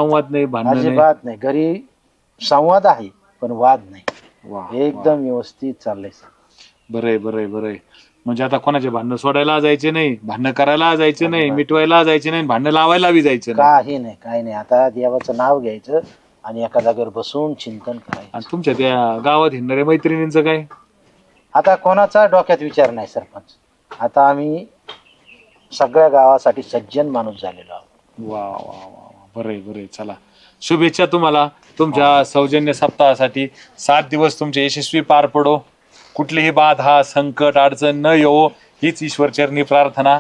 संवाद नाही, भांडण नाही. अजिबात नाही. घरी संवाद आहे पण वाद नाही. वा, एकदम व्यवस्थित चाललंय. बरंय बरंय बरंय. म्हणजे आता कोणाचे भांडणं सोडायला जायचे नाही, भांडणं करायला जायचं नाही, अजिबात. मिटवायला जायचे नाही, भांडणं लावायला बी जायचं नाही. काही नाही, काही नाही. आता देवाचं नाव घ्यायचं आणि एका जागेवर बसून चिंतन आणि करायचं. तुमच्या त्या गावात हिंडणाऱ्या मैत्रिणींचं काय? आता कोणाचा डोक्यात विचार नाही सरपंच. आता आम्ही सगळ्या गावासाठी सज्जन माणूस झालेलो आहोत. वा वा वा वा. बरंय बरंय. चला, शुभेच्छा तुम्हाला तुमच्या सौजन्य सप्ताहासाठी. 7 दिवस तुमचे यशस्वी पार पडो. कुठलीही बाधा, संकट, अडचण न येवो हीच ईश्वर चरणी प्रार्थना.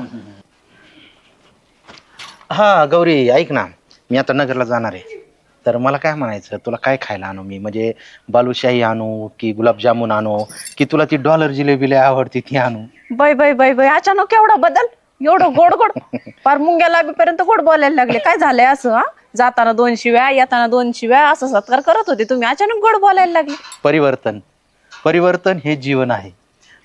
हा गौरी, ऐक ना, मी आता नगरला जाणार आहे. तर मला काय म्हणायचं, तुला काय खायला आणू मी? म्हणजे बालुशाही आणू की गुलाबजामुन आणू की तुला ती डॉलर जिलेबी लय आवडती ती आणू? बाय बाय बाय बाय, अचानक एवढा बदल, एवढं गोड गोड, फार मुंग्या लागेपर्यंत गोड बोलायला लागले. काय झालंय असं? हा, जाताना 2 शिव्या, येताना 2 शिव्या, असं सत्कार करत होते तुम्ही, अचानक गोड बोलायला लागले. परिवर्तन, परिवर्तन हे जीवन आहे.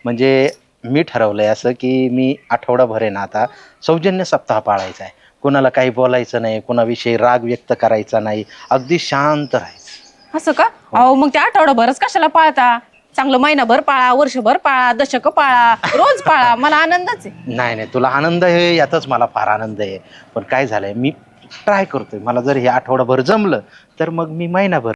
म्हणजे मी ठरवलंय असं की मी आठवडाभर आहे ना आता सौजन्य सप्ताह पाळायचा आहे. कोणाला काही बोलायचं नाही, कोणाविषयी राग व्यक्त करायचा नाही, अगदी शांत राहायचं. असं का? अहो मग ते आठवडाभरच कशाला पाळता? चांगलं महिनाभर पाळा, वर्षभर पाळा, दशक पाळा, रोज पाळा, मला आनंदच आहे. नाही नाही, तुला आनंद आहे यातच मला फार आनंद आहे. पण काय झालंय, मी ट्राय करतोय. मला जर हे आठवडाभर जमलं तर मग मी महिनाभर